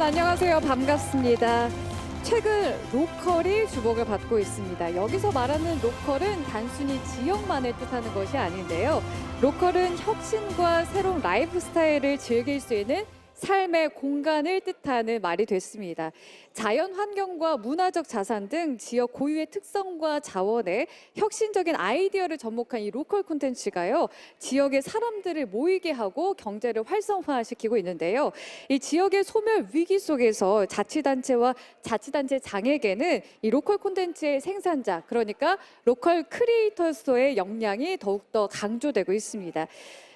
안녕하세요. 반갑습니다. 최근 로컬이 주목을 받고 있습니다. 여기서 말하는 로컬은 단순히 지역만을 뜻하는 것이 아닌데요. 로컬은 혁신과 새로운 라이프 스타일을 즐길 수 있는 삶의 공간을 뜻하는 말이 됐습니다. 자연 환경과 문화적 자산 등 지역 고유의 특성과 자원에 혁신적인 아이디어를 접목한 이 로컬 콘텐츠가요, 지역의 사람들을 모이게 하고 경제를 활성화시키고 있는데요. 이 지역의 소멸 위기 속에서 자치단체와 자치단체 장에게는 이 로컬 콘텐츠의 생산자, 그러니까 로컬 크리에이터스의 역량이 더욱더 강조되고 있습니다.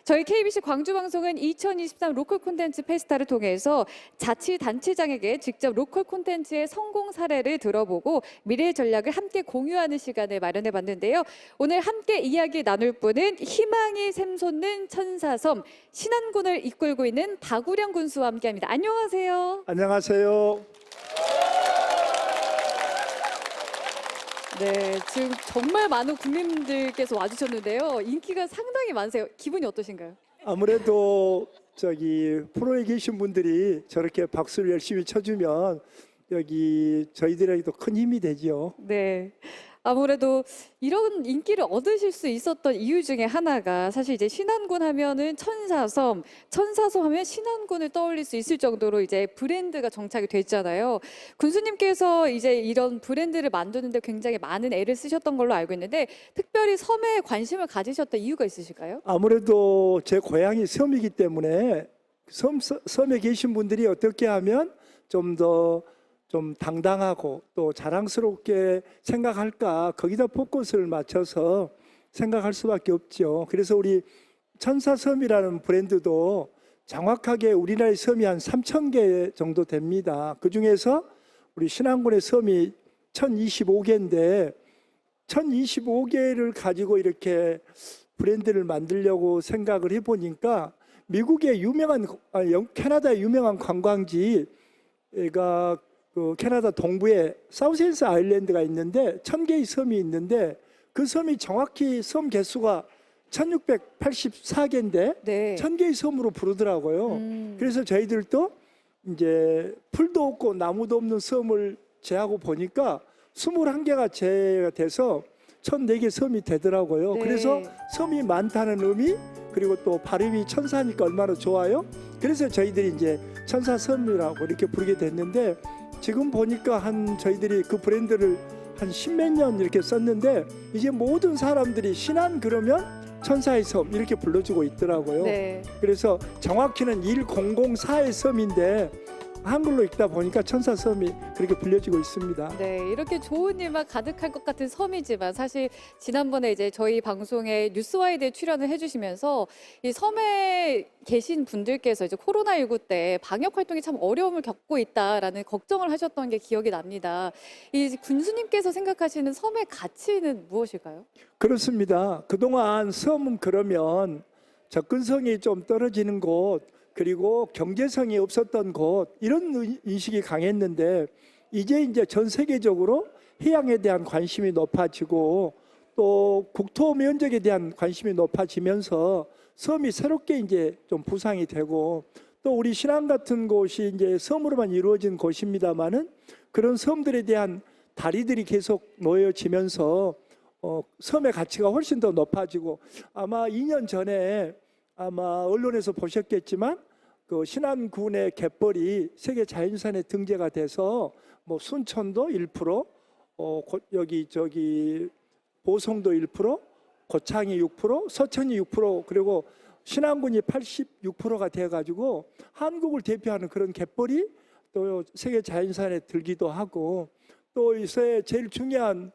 저희 KBC 광주방송은 2023 로컬 콘텐츠 페스타를 통해서 자치단체장에게 직접 로컬 콘텐츠의 성공 사례를 들어보고 미래 전략을 함께 공유하는 시간을 마련해 봤는데요. 오늘 함께 이야기 나눌 분은 희망이 샘솟는 천사섬 신안군을 이끌고 있는 박우령 군수와 함께합니다. 안녕하세요. 안녕하세요. 네, 지금 정말 많은 국민들께서 와주셨는데요. 인기가 상당히 많으세요. 기분이 어떠신가요? 아무래도 프로에 계신 분들이 저렇게 박수를 열심히 쳐주면 여기 저희들에게도 큰 힘이 되지요. 네. 아무래도 이런 인기를 얻으실 수 있었던 이유 중에 하나가 사실 이제 신안군 하면은 천사섬 하면 신안군을 떠올릴 수 있을 정도로 이제 브랜드가 정착이 됐잖아요. 군수님께서 이제 이런 브랜드를 만드는데 굉장히 많은 애를 쓰셨던 걸로 알고 있는데 특별히 섬에 관심을 가지셨던 이유가 있으실까요? 아무래도 제 고향이 섬이기 때문에 섬에 계신 분들이 어떻게 하면 좀 당당하고 또 자랑스럽게 생각할까, 거기다 포커스를 맞춰서 생각할 수밖에 없죠. 그래서 우리 천사섬이라는 브랜드도 정확하게 우리나라의 섬이 한 3,000개 정도 됩니다. 그중에서 우리 신안군의 섬이 1,025개인데 1,025개를 가지고 이렇게 브랜드를 만들려고 생각을 해보니까 미국의 캐나다의 유명한 관광지가 캐나다 동부에 사우스앤스 아일랜드가 있는데 1,000개의 섬이 있는데 그 섬이 정확히 섬 개수가 1,684개인데 네. 1,000개의 섬으로 부르더라고요. 그래서 저희들도 이제 풀도 없고 나무도 없는 섬을 제하고 보니까 21개가 제가 돼서 1,004개 섬이 되더라고요. 네. 그래서 섬이 많다는 의미, 그리고 또 발음이 천사니까 얼마나 좋아요. 그래서 저희들이 이제 천사섬이라고 이렇게 부르게 됐는데 지금 보니까 저희들이 그 브랜드를 한 10몇 년 이렇게 썼는데 이제 모든 사람들이 신안 그러면 천사의 섬 이렇게 불러주고 있더라고요. 네. 그래서 정확히는 1004의 섬인데 한글로 읽다 보니까 천사섬이 그렇게 불려지고 있습니다. 네, 이렇게 좋은 일만 가득할 것 같은 섬이지만 사실 지난번에 이제 저희 방송에 뉴스와이드에 출연을 해주시면서 이 섬에 계신 분들께서 이제 코로나19 때 방역 활동이 참 어려움을 겪고 있다라는 걱정을 하셨던 게 기억이 납니다. 이 군수님께서 생각하시는 섬의 가치는 무엇일까요? 그렇습니다. 그동안 섬은 그러면 접근성이 좀 떨어지는 곳, 그리고 경제성이 없었던 곳, 이런 인식이 강했는데 이제 전 세계적으로 해양에 대한 관심이 높아지고 또 국토 면적에 대한 관심이 높아지면서 섬이 새롭게 이제 좀 부상이 되고 또 우리 신안 같은 곳이 이제 섬으로만 이루어진 곳입니다만은 그런 섬들에 대한 다리들이 계속 놓여지면서 섬의 가치가 훨씬 더 높아지고 아마 2년 전에 아마 언론에서 보셨겠지만 그 신안군의 갯벌이 세계 자연유산에 등재가 돼서 뭐 순천도 1%, 보성도 1%, 고창이 6%, 서천이 6%, 그리고 신안군이 86%가 돼가지고 한국을 대표하는 그런 갯벌이 또 세계 자연유산에 들기도 하고 또 요새 제일 중요한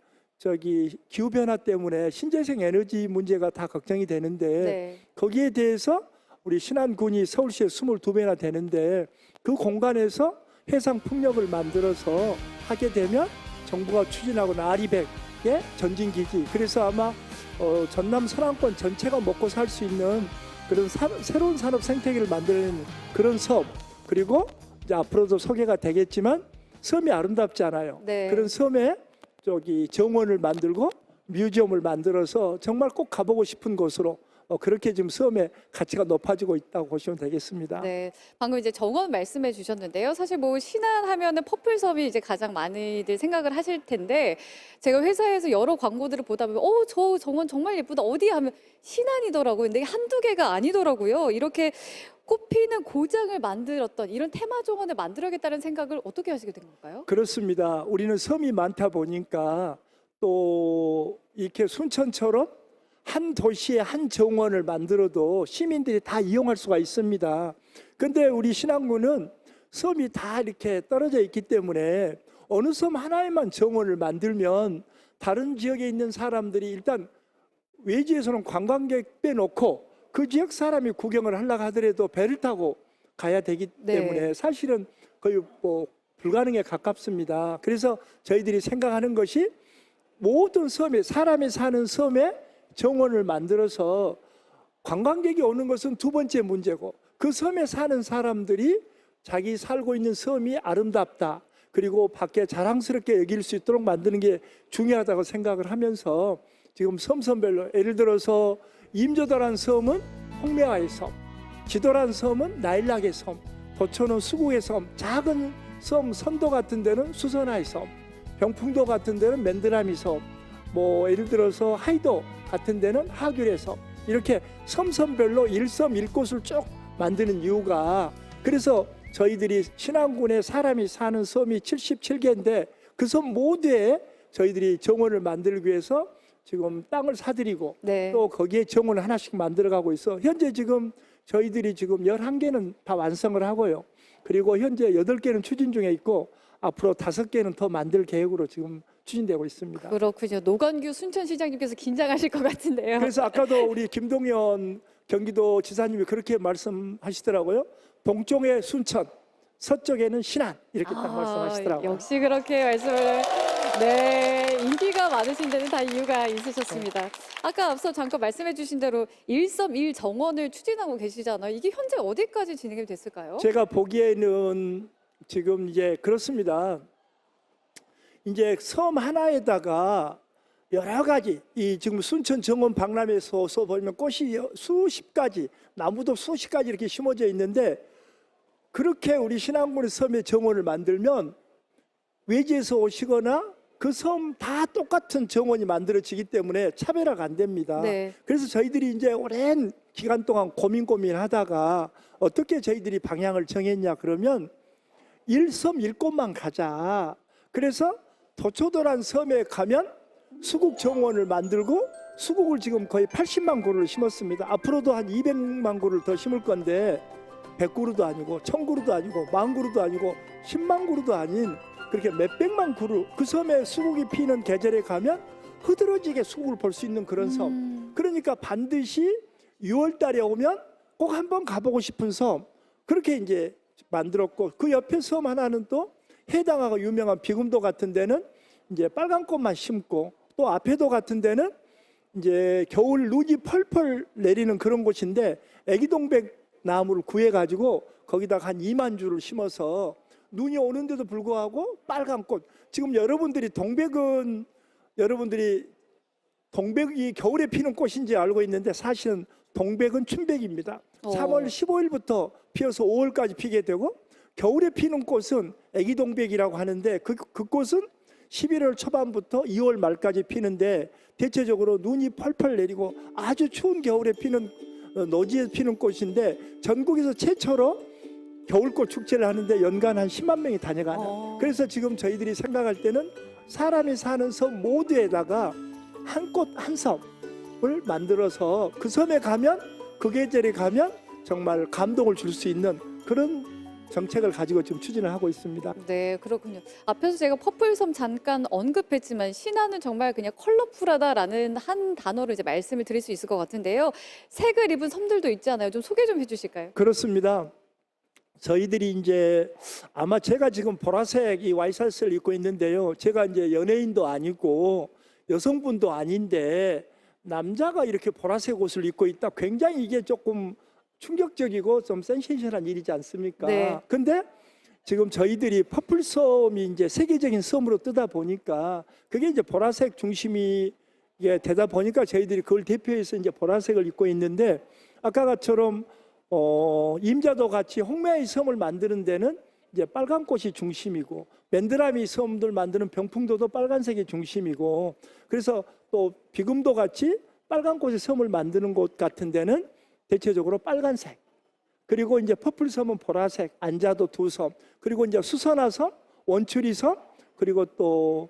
기후 변화 때문에 신재생 에너지 문제가 다 걱정이 되는데 네. 거기에 대해서 우리 신안군이 서울시에 22배나 되는데 그 공간에서 해상 풍력을 만들어서 하게 되면 정부가 추진하고 아리백의 전진기지, 그래서 아마 전남 서남권 전체가 먹고 살 수 있는 그런 새로운 산업 생태계를 만드는 그런 섬, 그리고 이제 앞으로도 소개가 되겠지만 섬이 아름답잖아요. 네. 그런 섬에 정원을 만들고 뮤지엄을 만들어서 정말 꼭 가보고 싶은 곳으로 그렇게 지금 섬의 가치가 높아지고 있다고 보시면 되겠습니다. 네, 방금 이제 정원 말씀해 주셨는데요. 사실 뭐 신안 하면은 퍼플섬이 이제 가장 많이들 생각을 하실 텐데 제가 회사에서 여러 광고들을 보다 보면 저 정원 정말 예쁘다. 어디 하면 신안이더라고요. 근데 이게 한두 개가 아니더라고요. 이렇게 꽃피는 고장을 만들었던 이런 테마 정원을 만들어야겠다는 생각을 어떻게 하시게 된 건가요? 그렇습니다. 우리는 섬이 많다 보니까 또 이렇게 순천처럼 한 도시에 한 정원을 만들어도 시민들이 다 이용할 수가 있습니다. 근데 우리 신안군은 섬이 다 이렇게 떨어져 있기 때문에 어느 섬 하나에만 정원을 만들면 다른 지역에 있는 사람들이 일단 외지에서는 관광객 빼놓고 그 지역 사람이 구경을 하려고 하더라도 배를 타고 가야 되기 때문에 네. 사실은 거의 뭐 불가능에 가깝습니다. 그래서 저희들이 생각하는 것이 모든 섬에, 사람이 사는 섬에 정원을 만들어서 관광객이 오는 것은 두 번째 문제고, 그 섬에 사는 사람들이 자기 살고 있는 섬이 아름답다, 그리고 밖에 자랑스럽게 여길 수 있도록 만드는 게 중요하다고 생각을 하면서 지금 섬별로, 예를 들어서 임조도란 섬은 홍매화의 섬, 지도란 섬은 나일락의 섬, 도초는 수국의 섬, 작은 섬 선도 같은 데는 수선화의 섬, 병풍도 같은 데는 맨드라미 섬, 뭐 예를 들어서 하이도 같은 데는 하귤의 섬, 이렇게 섬별로 일섬 일곳을 쭉 만드는 이유가, 그래서 저희들이 신안군에 사람이 사는 섬이 77개인데 그 섬 모두에 저희들이 정원을 만들기 위해서 지금 땅을 사들이고 네. 또 거기에 정원을 하나씩 만들어가고 있어. 현재 지금 저희들이 지금 11개는 다 완성을 하고요. 그리고 현재 8개는 추진 중에 있고 앞으로 5개는 더 만들 계획으로 지금 추진되고 있습니다. 그렇군요. 노건규 순천시장님께서 긴장하실 것 같은데요. 그래서 아까도 우리 김동연 경기도 지사님이 그렇게 말씀하시더라고요. 동쪽에 순천, 서쪽에는 신안, 이렇게 딱 말씀하시더라고요. 역시 그렇게 말씀을. 네, 인기가 많으신 데는 다 이유가 있으셨습니다. 아까 앞서 잠깐 말씀해 주신 대로 일섬 일정원을 추진하고 계시잖아요. 이게 현재 어디까지 진행이 됐을까요? 제가 보기에는 지금 이제 그렇습니다. 이제 섬 하나에다가 여러 가지, 이 지금 순천 정원 박람회에서 보면 꽃이 수십 가지, 나무도 수십 가지 이렇게 심어져 있는데, 그렇게 우리 신안군의 섬에 정원을 만들면 외지에서 오시거나 그 섬 다 똑같은 정원이 만들어지기 때문에 차별화가 안 됩니다. 네. 그래서 저희들이 이제 오랜 기간 동안 고민하다가 어떻게 저희들이 방향을 정했냐 그러면 일섬 일곳만 가자. 그래서 도초도란 섬에 가면 수국 정원을 만들고, 수국을 지금 거의 80만 그루를 심었습니다. 앞으로도 한 200만 그루를 더 심을 건데 100그루도 아니고 1000그루도 아니고 10,000그루도 아니고 10만 그루도 아닌 그렇게 몇백만 그루, 그 섬에 수국이 피는 계절에 가면 흐드러지게 수국을 볼 수 있는 그런 섬. 그러니까 반드시 6월 달에 오면 꼭 한번 가보고 싶은 섬, 그렇게 이제 만들었고, 그 옆에 섬 하나는 또 해당하고 유명한 비금도 같은 데는 이제 빨간 꽃만 심고, 또 앞에도 같은 데는 이제 겨울 눈이 펄펄 내리는 그런 곳인데 애기동백 나무를 구해가지고 거기다가 한 2만 주를 심어서 눈이 오는데도 불구하고 빨간 꽃. 지금 여러분들이 동백이 겨울에 피는 꽃인지 알고 있는데 사실은 동백은 춘백입니다. 3월 15일부터 피어서 5월까지 피게 되고, 겨울에 피는 꽃은 애기동백이라고 하는데 그 꽃은 11월 초반부터 2월 말까지 피는데, 대체적으로 눈이 펄펄 내리고 아주 추운 겨울에 피는 노지에 피는 꽃인데 전국에서 최초로 겨울꽃 축제를 하는데 연간 한 10만 명이 다녀가는. 그래서 지금 저희들이 생각할 때는 사람이 사는 섬 모두에다가 한 꽃 한 섬을 만들어서 그 섬에 가면, 그 계절에 가면 정말 감동을 줄 수 있는 그런 정책을 가지고 지금 추진을 하고 있습니다. 네, 그렇군요. 앞에서 제가 퍼플섬 잠깐 언급했지만 신안은 정말 그냥 컬러풀하다라는 한 단어로 이제 말씀을 드릴 수 있을 것 같은데요. 색을 입은 섬들도 있잖아요. 좀 소개 좀 해주실까요? 그렇습니다. 저희들이 이제 아마 제가 지금 보라색 이 와이셔츠를 입고 있는데요. 제가 이제 연예인도 아니고 여성분도 아닌데 남자가 이렇게 보라색 옷을 입고 있다. 굉장히 이게 조금 충격적이고 좀 센세이션한 일이지 않습니까? 네. 근데 지금 저희들이 퍼플섬이 이제 세계적인 섬으로 뜨다 보니까 그게 이제 보라색 중심이 이게 되다 보니까 저희들이 그걸 대표해서 이제 보라색을 입고 있는데 아까처럼 임자도 같이 홍매의 섬을 만드는 데는 이제 빨간 꽃이 중심이고 맨드라미 섬들 만드는 병풍도도 빨간색이 중심이고 그래서 또 비금도 같이 빨간 꽃의 섬을 만드는 곳 같은 데는 대체적으로 빨간색 그리고 이제 퍼플섬은 보라색 안자도 두 섬 그리고 이제 수선화섬 원추리 섬 그리고 또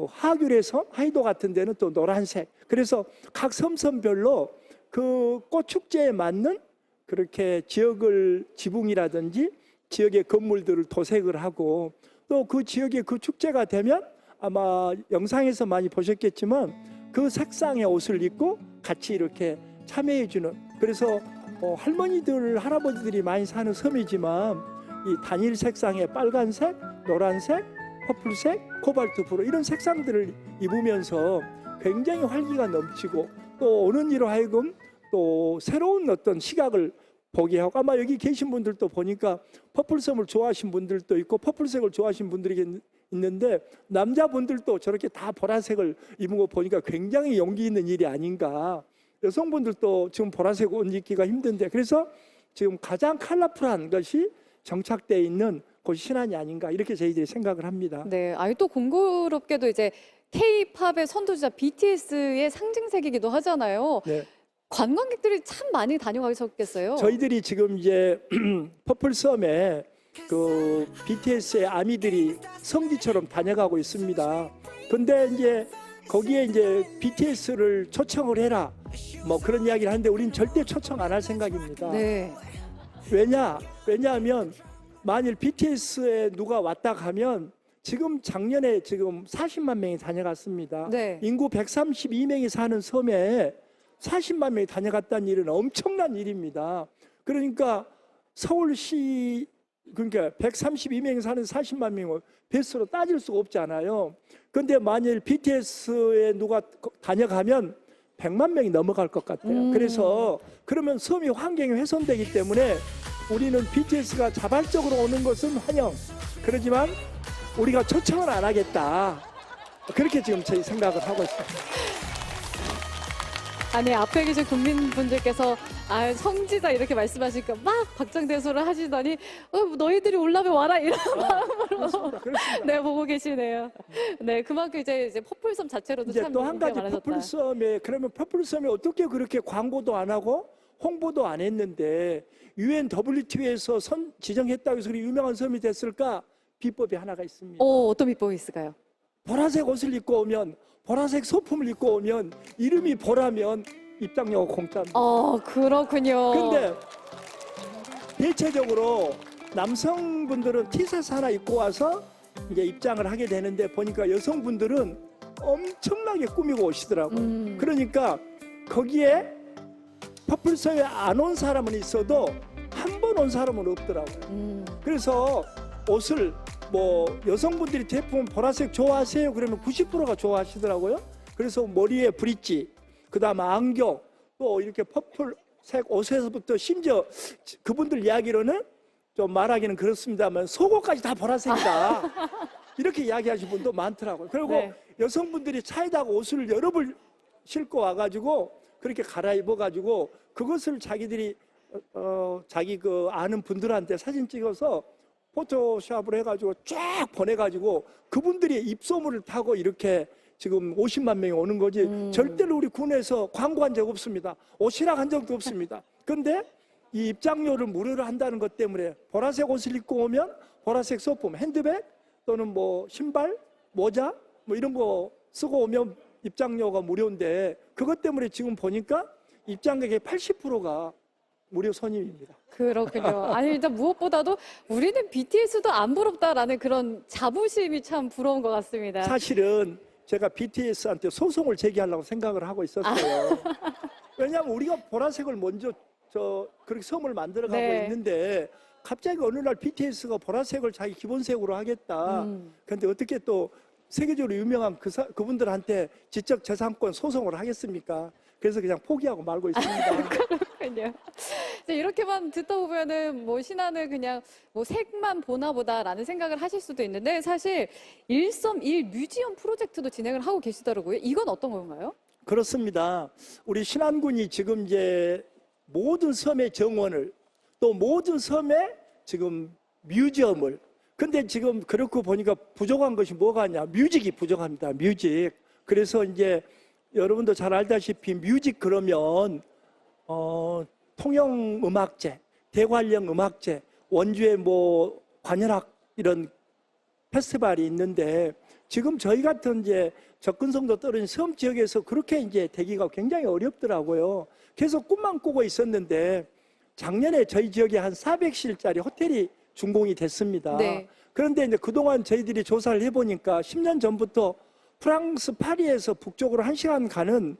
하귤의 섬 하이도 같은 데는 또 노란색 그래서 각 섬별로 그 꽃 축제에 맞는 그렇게 지역을 지붕이라든지 지역의 건물들을 도색을 하고 또 그 지역의 그 축제가 되면 아마 영상에서 많이 보셨겠지만 그 색상의 옷을 입고 같이 이렇게 참여해 주는 그래서 할머니들 할아버지들이 많이 사는 섬이지만 이 단일 색상의 빨간색 노란색 퍼플색 코발트 브루 이런 색상들을 입으면서 굉장히 활기가 넘치고 또 오는 이로 하여금 또 새로운 어떤 시각을 보게 하고 아마 여기 계신 분들도 보니까 퍼플섬을 좋아하신 분들도 있고 퍼플색을 좋아하신 분들이 있는데 남자분들도 저렇게 다 보라색을 입은 거 보니까 굉장히 용기 있는 일이 아닌가 여성분들도 지금 보라색 옷 입기가 힘든데 그래서 지금 가장 컬러풀한 것이 정착되어 있는 곳이 신안이 아닌가 이렇게 저희들이 생각을 합니다. 네, 아니 또 공교롭게도 이제 K-팝의 선두주자 BTS의 상징색이기도 하잖아요. 네. 관광객들이 참 많이 다녀가셨겠어요. 저희들이 지금 이제 퍼플섬에 그 BTS의 아미들이 성지처럼 다녀가고 있습니다. 근데 이제 거기에 이제 BTS를 초청을 해라 뭐 그런 이야기를 하는데 우리는 절대 초청 안 할 생각입니다. 네. 왜냐하면 만일 BTS에 누가 왔다 가면 지금 작년에 지금 40만 명이 다녀갔습니다. 네. 인구 132명이 사는 섬에 40만 명이 다녀갔다는 일은 엄청난 일입니다. 그러니까 서울시 그러니까 132명이 사는 40만 명을 배수로 따질 수가 없잖아요. 그런데 만일 BTS에 누가 다녀가면 100만 명이 넘어갈 것 같아요. 그래서 그러면 섬이 환경이 훼손되기 때문에 우리는 BTS가 자발적으로 오는 것은 환영. 그러지만 우리가 초청을 안 하겠다. 그렇게 지금 저희 생각을 하고 있습니다. 아니 앞에 계신 국민분들께서 아 성지다 이렇게 말씀하시니까 막 박장대소를 하시더니 너희들이 올라면 와라 이런 마음으로 그렇습니다. 네 보고 계시네요. 네 그만큼 이제 퍼플섬 자체로도 이제 참 또 한 인기가 가지 많아졌다. 퍼플섬에 그러면 퍼플섬에 어떻게 그렇게 광고도 안 하고 홍보도 안 했는데 UNWTO에서 지정했다고 해서 유명한 섬이 됐을까? 비법이 하나가 있습니다. 어떤 비법이 있을까요? 보라색 옷을 입고 오면 보라색 소품을 입고 오면 이름이 보라면 입장료가 공짜입니다. 그렇군요. 근데 대체적으로 남성분들은 티셔츠 하나 입고 와서 이제 입장을 하게 되는데 보니까 여성분들은 엄청나게 꾸미고 오시더라고요. 그러니까 거기에 퍼플섬에 안 온 사람은 있어도 한 번 온 사람은 없더라고요. 그래서 옷을 뭐 여성분들이 대부분 보라색 좋아하세요 그러면 90%가 좋아하시더라고요. 그래서 머리에 브릿지, 그다음에 안경, 또 이렇게 퍼플색 옷에서부터 심지어 그분들 이야기로는 좀 말하기는 그렇습니다만 속옷까지 다 보라색이다. 이렇게 이야기하시는 분도 많더라고요. 그리고 네. 여성분들이 차에다가 옷을 여러 벌 싣고 와가지고 그렇게 갈아입어가지고 그것을 자기들이 자기 그 아는 분들한테 사진 찍어서 포토샵을 해가지고 쫙 보내가지고 그분들이 입소문을 타고 이렇게 지금 50만 명이 오는 거지 절대로 우리 군에서 광고한 적 없습니다. 오시락 한 적도 없습니다. 근데 이 입장료를 무료로 한다는 것 때문에 보라색 옷을 입고 오면 보라색 소품, 핸드백 또는 뭐 신발, 모자 뭐 이런 거 쓰고 오면 입장료가 무료인데 그것 때문에 지금 보니까 입장객의 80%가 무료 선임입니다. 그렇군요. 아니 일단 무엇보다도 우리는 BTS도 안 부럽다라는 그런 자부심이 참 부러운 것 같습니다. 사실은 제가 BTS한테 소송을 제기하려고 생각을 하고 있었어요. 왜냐하면 우리가 보라색을 먼저 그렇게 섬을 만들어가고 네. 있는데 갑자기 어느 날 BTS가 보라색을 자기 기본색으로 하겠다. 그런데 어떻게 또 세계적으로 유명한 그분들한테 지적재산권 소송을 하겠습니까? 그래서 그냥 포기하고 말고 있습니다. 그렇군요. 이제 이렇게만 듣다 보면은 뭐 신안을 그냥 뭐 색만 보나 보다라는 생각을 하실 수도 있는데 사실 1섬1 뮤지엄 프로젝트도 진행을 하고 계시더라고요. 이건 어떤 건가요? 그렇습니다. 우리 신안군이 지금 이제 모든 섬의 정원을 또 모든 섬의 지금 뮤지엄을 근데 지금 그렇고 보니까 부족한 것이 뭐가 있냐? 뮤직이 부족합니다. 뮤직. 그래서 이제 여러분도 잘 알다시피 뮤직 그러면 통영 음악제, 대관령 음악제, 원주의 뭐 관현악 이런 페스티벌이 있는데 지금 저희 같은 이제 접근성도 떨어진 섬 지역에서 그렇게 이제 되기가 굉장히 어렵더라고요. 계속 꿈만 꾸고 있었는데 작년에 저희 지역에 한 400실짜리 호텔이 준공이 됐습니다. 네. 그런데 이제 그동안 저희들이 조사를 해보니까 10년 전부터 프랑스 파리에서 북쪽으로 1시간 가는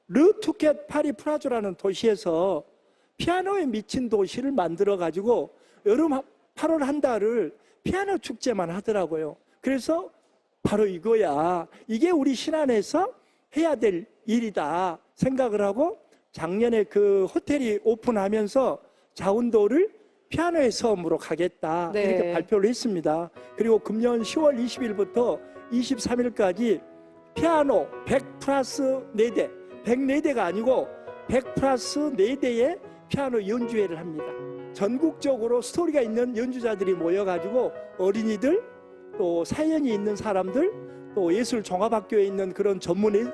르투켓 파리 프라조라는 도시에서 피아노에 미친 도시를 만들어 가지고 여름 8월 한 달을 피아노 축제만 하더라고요. 그래서 바로 이거야. 이게 우리 신안에서 해야 될 일이다 생각을 하고 작년에 그 호텔이 오픈하면서 자운도를 피아노의 섬으로 가겠다 네. 이렇게 발표를 했습니다. 그리고 금년 10월 20일부터 23일까지 피아노 100 플러스 4대 104대가 아니고 100 플러스 4대의 피아노 연주회를 합니다. 전국적으로 스토리가 있는 연주자들이 모여가지고 어린이들 또 사연이 있는 사람들 또 예술종합학교에 있는 그런 전문의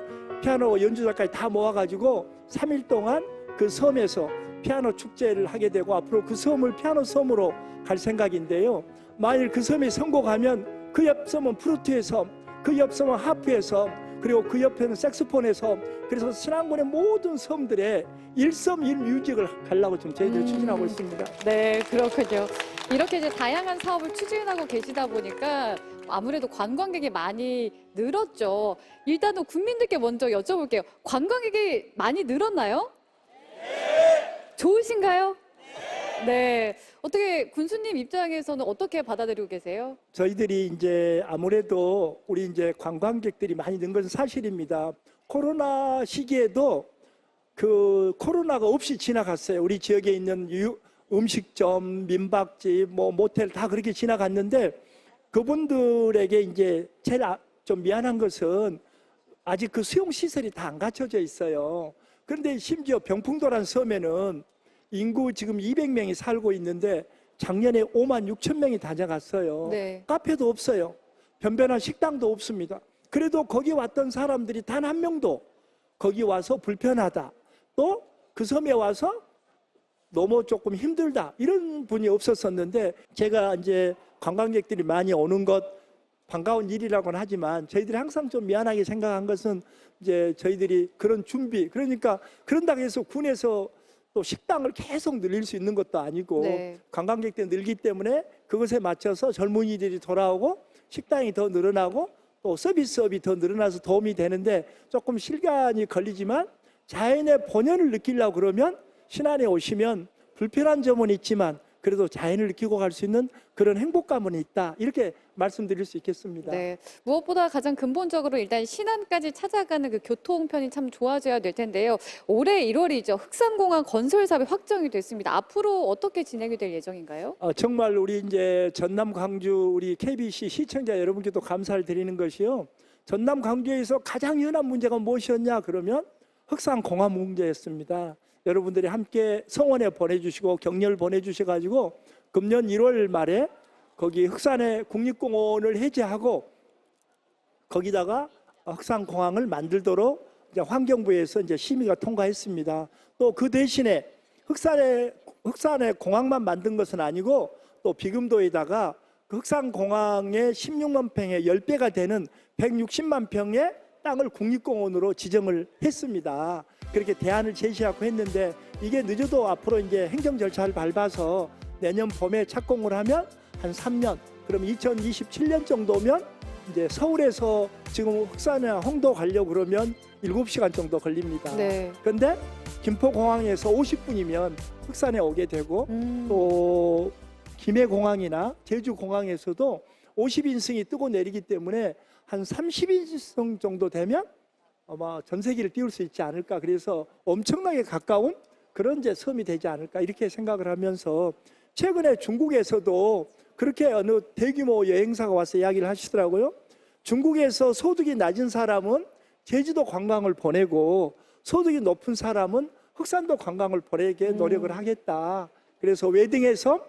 피아노 연주자까지 다 모아가지고 3일 동안 그 섬에서 피아노 축제를 하게 되고 앞으로 그 섬을 피아노 섬으로 갈 생각인데요. 만일 그 섬이 성공하면 그 옆 섬은 플루트의 섬, 그 옆 섬은 하프의 섬, 그리고 그 옆에는 색소폰의 섬. 그래서 신안군의 모든 섬들에 1섬 1뮤직을 가려고 지금 저희들이 추진하고 있습니다. 네, 그렇군요. 이렇게 이제 다양한 사업을 추진하고 계시다 보니까 아무래도 관광객이 많이 늘었죠. 일단은 국민들께 먼저 여쭤볼게요. 관광객이 많이 늘었나요? 네. 좋으신가요? 네. 어떻게 군수님 입장에서는 어떻게 받아들이고 계세요? 저희들이 이제 아무래도 우리 이제 관광객들이 많이 는 것은 사실입니다. 코로나 시기에도 그 코로나가 없이 지나갔어요. 우리 지역에 있는 음식점, 민박집, 뭐 모텔 다 그렇게 지나갔는데 그분들에게 이제 제일 좀 미안한 것은 아직 그 수용 시설이 다 안 갖춰져 있어요. 그런데 심지어 병풍도라는 섬에는 인구 지금 200명이 살고 있는데 작년에 5만 6천 명이 다녀갔어요. 네. 카페도 없어요. 변변한 식당도 없습니다. 그래도 거기 왔던 사람들이 단 한 명도 거기 와서 불편하다. 또 그 섬에 와서 너무 조금 힘들다. 이런 분이 없었었는데 제가 이제 관광객들이 많이 오는 것 반가운 일이라고는 하지만 저희들이 항상 좀 미안하게 생각한 것은 이제 저희들이 그런 준비 그러니까 그런다고 해서 군에서 또 식당을 계속 늘릴 수 있는 것도 아니고 네. 관광객들이 늘기 때문에 그것에 맞춰서 젊은이들이 돌아오고 식당이 더 늘어나고 또 서비스업이 더 늘어나서 도움이 되는데 조금 시간이 걸리지만 자연의 본연을 느끼려고 그러면 신안에 오시면 불편한 점은 있지만 그래도 자연을 느끼고 갈 수 있는 그런 행복감은 있다. 이렇게 말씀드릴 수 있겠습니다. 네. 무엇보다 가장 근본적으로 일단 신안까지 찾아가는 그 교통편이 참 좋아져야 될 텐데요. 올해 1월이죠. 흑산공항 건설 사업이 확정이 됐습니다. 앞으로 어떻게 진행이 될 예정인가요? 정말 우리 이제 전남 광주 우리 KBC 시청자 여러분께도 감사를 드리는 것이요. 전남 광주에서 가장 연한 문제가 무엇이었냐 그러면 흑산공항 문제였습니다. 여러분들이 함께 성원에 보내주시고 격려를 보내주셔가지고 금년 1월 말에 거기 흑산의 국립공원을 해제하고 거기다가 흑산공항을 만들도록 이제 환경부에서 이제 심의가 통과했습니다. 또 그 대신에 흑산의 공항만 만든 것은 아니고 또 비금도에다가 그 흑산공항의 16만 평의 10배가 되는 160만 평의 땅을 국립공원으로 지정을 했습니다. 그렇게 대안을 제시하고 했는데 이게 늦어도 앞으로 이제 행정 절차를 밟아서 내년 봄에 착공을 하면 한 3년, 그럼 2027년 정도면 이제 서울에서 지금 흑산이나 홍도 가려고 그러면 7시간 정도 걸립니다. 네. 그런데 김포공항에서 50분이면 흑산에 오게 되고 또 김해공항이나 제주공항에서도 50인승이 뜨고 내리기 때문에 한 30인승 정도 되면 아마 전세기를 띄울 수 있지 않을까. 그래서 엄청나게 가까운 그런 이제 섬이 되지 않을까 이렇게 생각을 하면서 최근에 중국에서도 그렇게 어느 대규모 여행사가 와서 이야기를 하시더라고요. 중국에서 소득이 낮은 사람은 제주도 관광을 보내고 소득이 높은 사람은 흑산도 관광을 보내게 노력을 하겠다. 그래서 웨딩의 섬,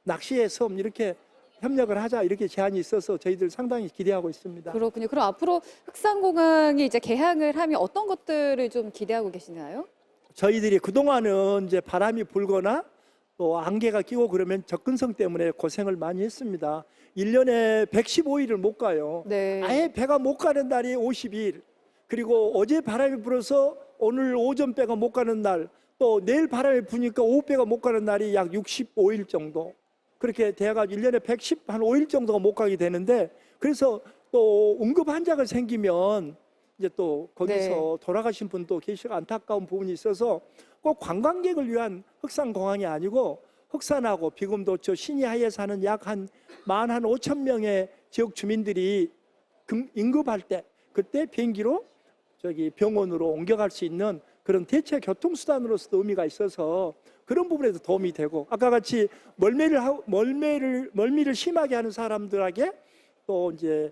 낚시의 섬 이렇게 협력을 하자 이렇게 제안이 있어서 저희들 상당히 기대하고 있습니다. 그렇군요. 그럼 앞으로 흑산공항이 이제 개항을 하면 어떤 것들을 좀 기대하고 계시나요? 저희들이 그동안은 이제 바람이 불거나 또 안개가 끼고 그러면 접근성 때문에 고생을 많이 했습니다. 1년에 115일을 못 가요. 네. 아예 배가 못 가는 날이 52일. 그리고 어제 바람이 불어서 오늘 오전 배가 못 가는 날, 또 내일 바람이 부니까 오후 배가 못 가는 날이 약 65일 정도. 그렇게 돼가지고 1년에 115일 정도가 못 가게 되는데, 그래서 또 응급 환자가 생기면 이제 또 거기서 돌아가신 분도 계시고 안타까운 부분이 있어서 꼭 관광객을 위한 흑산공항이 아니고 흑산하고 비금도초 신의하에 사는 약 한 15,000명의 지역 주민들이 응급할 때 그때 비행기로 저기 병원으로 옮겨갈 수 있는 그런 대체 교통수단으로서도 의미가 있어서 그런 부분에도 도움이 되고 아까 같이 멀미를 심하게 하는 사람들에게 또 이제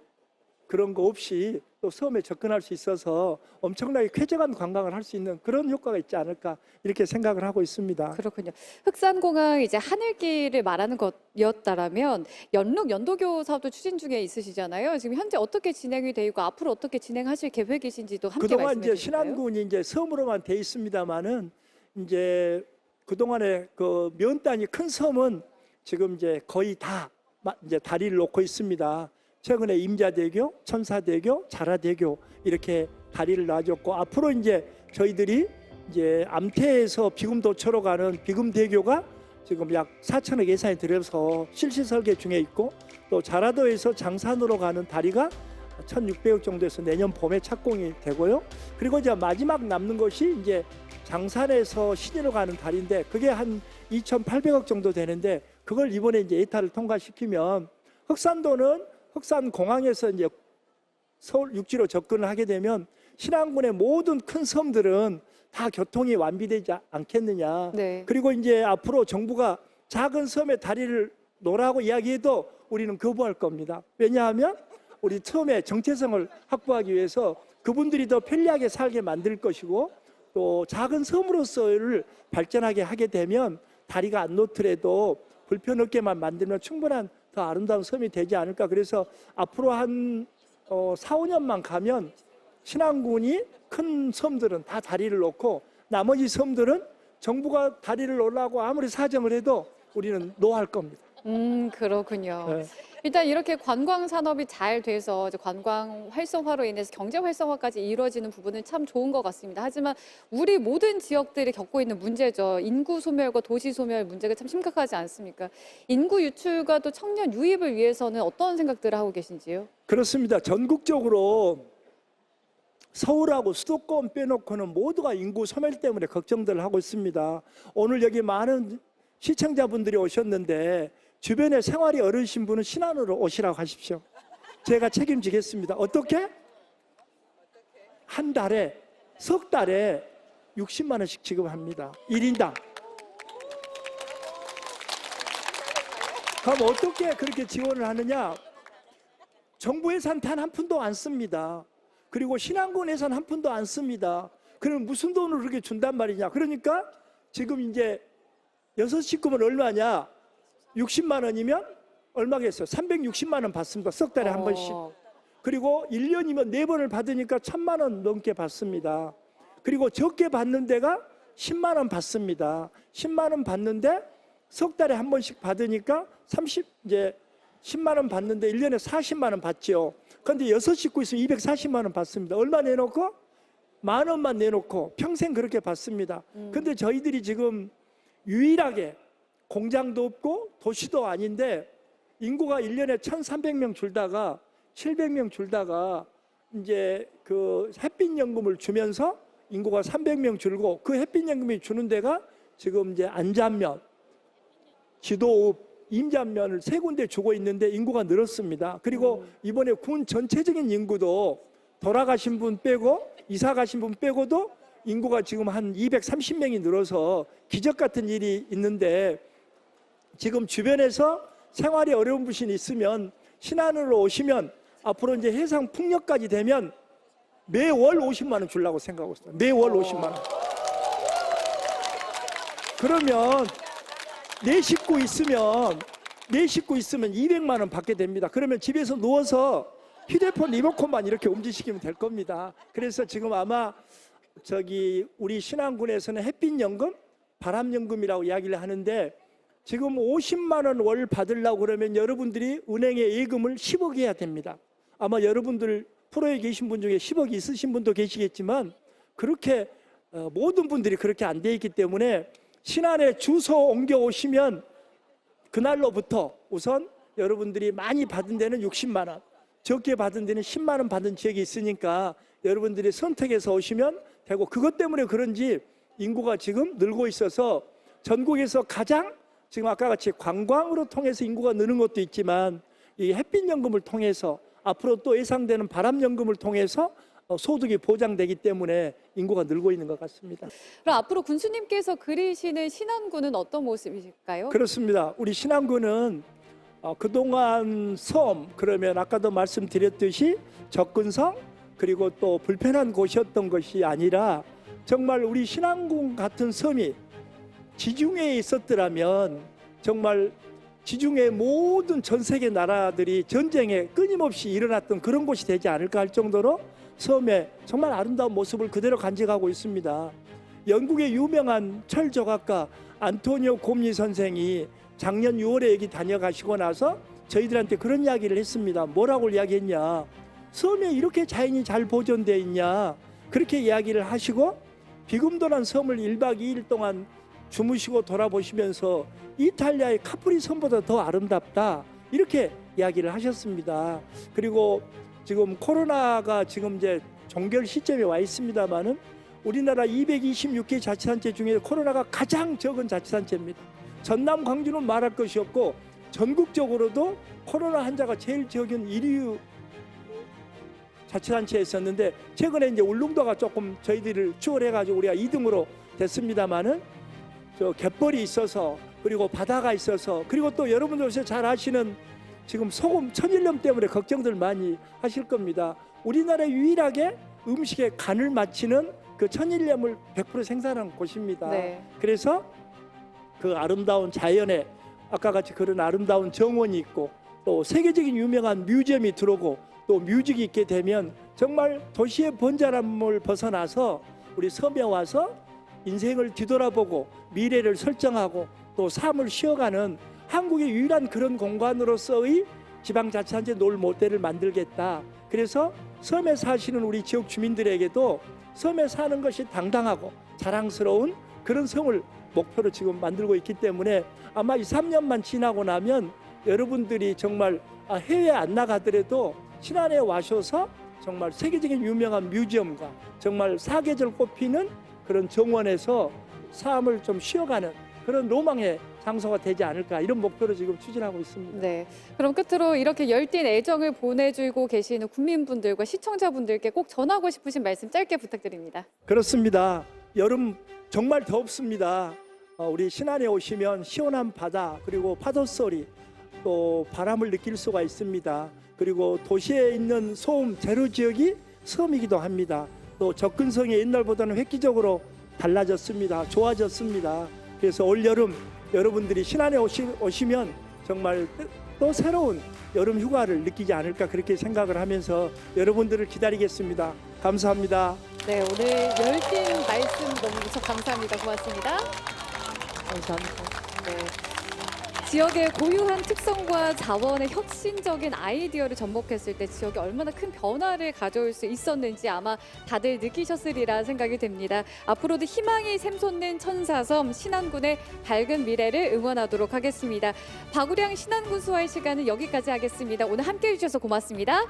그런 거 없이 또 섬에 접근할 수 있어서 엄청나게 쾌적한 관광을 할 수 있는 그런 효과가 있지 않을까 이렇게 생각을 하고 있습니다. 그렇군요. 흑산공항 이제 하늘길을 말하는 것이었다라면 연륙 연도교 사업도 추진 중에 있으시잖아요. 지금 현재 어떻게 진행이 되고 앞으로 어떻게 진행하실 계획이신지도 함께 그동안 말씀해 이제 주실까요? 신안군이 이제 섬으로만 돼 있습니다만은 이제 그동안에 그 면 단위 큰 섬은 지금 이제 거의 다 이제 다리를 놓고 있습니다. 최근에 임자대교, 천사대교, 자라대교 이렇게 다리를 놔줬고 앞으로 이제 저희들이 이제 암태에서 비금도초로 가는 비금대교가 지금 약 4천억 예산이 들여서 실시 설계 중에 있고 또 자라도에서 장산으로 가는 다리가 1,600억 정도에서 내년 봄에 착공이 되고요. 그리고 이제 마지막 남는 것이 이제 장산에서 신의로 가는 다리인데 그게 한 2,800억 정도 되는데 그걸 이번에 이제 예타를 통과시키면 흑산도는 흑산공항에서 이제 서울 육지로 접근을 하게 되면 신안군의 모든 큰 섬들은 다 교통이 완비되지 않겠느냐. 네. 그리고 이제 앞으로 정부가 작은 섬에 다리를 놓으라고 이야기해도 우리는 거부할 겁니다. 왜냐하면 우리 처음에 정체성을 확보하기 위해서 그분들이 더 편리하게 살게 만들 것이고 또 작은 섬으로서를 발전하게 하게 되면 다리가 안 놓더라도 불편 없게만 만들면 충분한 더 아름다운 섬이 되지 않을까. 그래서 앞으로 한 4, 5년만 가면 신안군이 큰 섬들은 다 다리를 놓고 나머지 섬들은 정부가 다리를 놓으려고 아무리 사정을 해도 우리는 노할 겁니다. 그렇군요. 네. 일단 이렇게 관광 산업이 잘 돼서 이제 관광 활성화로 인해서 경제 활성화까지 이루어지는 부분은 참 좋은 것 같습니다. 하지만 우리 모든 지역들이 겪고 있는 문제죠. 인구 소멸과 도시 소멸 문제가 참 심각하지 않습니까? 인구 유출과 또 청년 유입을 위해서는 어떤 생각들을 하고 계신지요? 그렇습니다. 전국적으로 서울하고 수도권 빼놓고는 모두가 인구 소멸 때문에 걱정들을 하고 있습니다. 오늘 여기 많은 시청자분들이 오셨는데 주변에 생활이 어려우신 분은 신안으로 오시라고 하십시오. 제가 책임지겠습니다. 어떻게? 한 달에, 석 달에 60만 원씩 지급합니다. 1인당. 그럼 어떻게 그렇게 지원을 하느냐? 정부 예산 단 한 푼도 안 씁니다. 그리고 신안군 예산 한 푼도 안 씁니다. 그럼 무슨 돈을 그렇게 준단 말이냐? 그러니까 지금 이제 6식구면 얼마냐? 60만 원이면 얼마겠어요? 360만 원 받습니다. 석 달에 한 번씩. 그리고 1년이면 4번을 받으니까 1,000만 원 넘게 받습니다. 그리고 적게 받는 데가 10만 원 받습니다. 10만 원 받는데 석 달에 한 번씩 받으니까 이제 10만 원 받는데 1년에 40만 원 받죠. 그런데 6식구 있으면 240만 원 받습니다. 얼마 내놓고? 10,000원만 내놓고 평생 그렇게 받습니다. 그런데 저희들이 지금 유일하게 공장도 없고 도시도 아닌데 인구가 1년에 1,300명 줄다가 700명 줄다가 이제 그 햇빛연금을 주면서 인구가 300명 줄고 그 햇빛연금이 주는 데가 지금 이제 안전면, 지도읍, 임자면을 3군데 주고 있는데 인구가 늘었습니다. 그리고 이번에 군 전체적인 인구도 돌아가신 분 빼고 이사 가신 분 빼고도 인구가 지금 한 230명이 늘어서 기적 같은 일이 있는데 지금 주변에서 생활이 어려운 분이 있으면 신안으로 오시면 앞으로 이제 해상 풍력까지 되면 매월 50만 원 주려고 생각하고 있어요. 매월 50만 원. 그러면 내 식구 있으면 200만 원 받게 됩니다. 그러면 집에서 누워서 휴대폰 리모컨만 이렇게 움직이시면 될 겁니다. 그래서 지금 아마 우리 신안군에서는 햇빛연금, 바람연금이라고 이야기를 하는데 지금 50만 원 월 받으려고 그러면 여러분들이 은행에 예금을 10억 해야 됩니다. 아마 여러분들 프로에 계신 분 중에 10억이 있으신 분도 계시겠지만 그렇게 모든 분들이 그렇게 안 돼 있기 때문에 신안에 주소 옮겨 오시면 그날로부터 우선 여러분들이 많이 받은 데는 60만 원, 적게 받은 데는 10만 원 받은 지역이 있으니까 여러분들이 선택해서 오시면 되고 그것 때문에 그런지 인구가 지금 늘고 있어서 전국에서 가장 지금 아까 같이 관광으로 통해서 인구가 느는 것도 있지만 이 햇빛연금을 통해서 앞으로 또 예상되는 바람연금을 통해서 소득이 보장되기 때문에 인구가 늘고 있는 것 같습니다. 그럼 앞으로 군수님께서 그리시는 신안군은 어떤 모습이실까요? 그렇습니다. 우리 신안군은 그동안 섬 그러면 아까도 말씀드렸듯이 접근성 그리고 또 불편한 곳이었던 것이 아니라 정말 우리 신안군 같은 섬이 지중해에 있었더라면 정말 지중해 모든 전 세계 나라들이 전쟁에 끊임없이 일어났던 그런 곳이 되지 않을까 할 정도로 섬의 정말 아름다운 모습을 그대로 간직하고 있습니다. 영국의 유명한 철조각가 안토니오 곰니 선생이 작년 6월에 여기 다녀가시고 나서 저희들한테 그런 이야기를 했습니다. 뭐라고 이야기했냐? 섬에 이렇게 자연이 잘 보존되어 있냐? 그렇게 이야기를 하시고 비금도란 섬을 1박 2일 동안 주무시고 돌아보시면서 이탈리아의 카프리 섬보다 더 아름답다 이렇게 이야기를 하셨습니다. 그리고 지금 코로나가 지금 이제 종결 시점에 와 있습니다만은 우리나라 226개 자치단체 중에 코로나가 가장 적은 자치단체입니다. 전남 광주는 말할 것이 없고 전국적으로도 코로나 환자가 제일 적은 1위 자치단체에 있었는데 최근에 이제 울릉도가 조금 저희들을 추월해가지고 우리가 2등으로 됐습니다만은 갯벌이 있어서 그리고 바다가 있어서 그리고 또 여러분들 요새 잘 아시는 지금 소금 천일염 때문에 걱정들 많이 하실 겁니다. 우리나라 유일하게 음식에 간을 맞추는 그 천일염을 100% 생산하는 곳입니다. 네. 그래서 그 아름다운 자연에 아까 같이 그런 아름다운 정원이 있고 또 세계적인 유명한 뮤지엄이 들어오고 또 뮤직이 있게 되면 정말 도시의 번잡함을 벗어나서 우리 섬에 와서 인생을 뒤돌아보고 미래를 설정하고 또 삶을 쉬어가는 한국의 유일한 그런 공간으로서의 지방자치단체 놀 모델을 만들겠다. 그래서 섬에 사시는 우리 지역 주민들에게도 섬에 사는 것이 당당하고 자랑스러운 그런 섬을 목표로 지금 만들고 있기 때문에 아마 이 3년만 지나고 나면 여러분들이 정말 해외에 안 나가더라도 신안에 와셔서 정말 세계적인 유명한 뮤지엄과 정말 사계절 꽃피는 그런 정원에서 삶을 좀 쉬어가는 그런 로망의 장소가 되지 않을까 이런 목표로 지금 추진하고 있습니다. 네. 그럼 끝으로 이렇게 열띤 애정을 보내주고 계시는 국민분들과 시청자분들께 꼭 전하고 싶으신 말씀 짧게 부탁드립니다. 그렇습니다. 여름 정말 덥습니다. 우리 신안에 오시면 시원한 바다 그리고 파도 소리 또 바람을 느낄 수가 있습니다. 그리고 도시에 있는 소음 제로 지역이 섬이기도 합니다. 또 접근성이 옛날보다는 획기적으로 달라졌습니다. 좋아졌습니다. 그래서 올여름 여러분들이 신안에 오시면 정말 또 새로운 여름 휴가를 느끼지 않을까 그렇게 생각을 하면서 여러분들을 기다리겠습니다. 감사합니다. 네, 오늘 열띤 말씀 너무 무척 감사합니다. 고맙습니다. 감사합니다. 네. 지역의 고유한 특성과 자원의 혁신적인 아이디어를 접목했을 때 지역에 얼마나 큰 변화를 가져올 수 있었는지 아마 다들 느끼셨으리라 생각이 됩니다. 앞으로도 희망이 샘솟는 천사섬 신안군의 밝은 미래를 응원하도록 하겠습니다. 박우량 신안군 수와의 시간은 여기까지 하겠습니다. 오늘 함께해 주셔서 고맙습니다.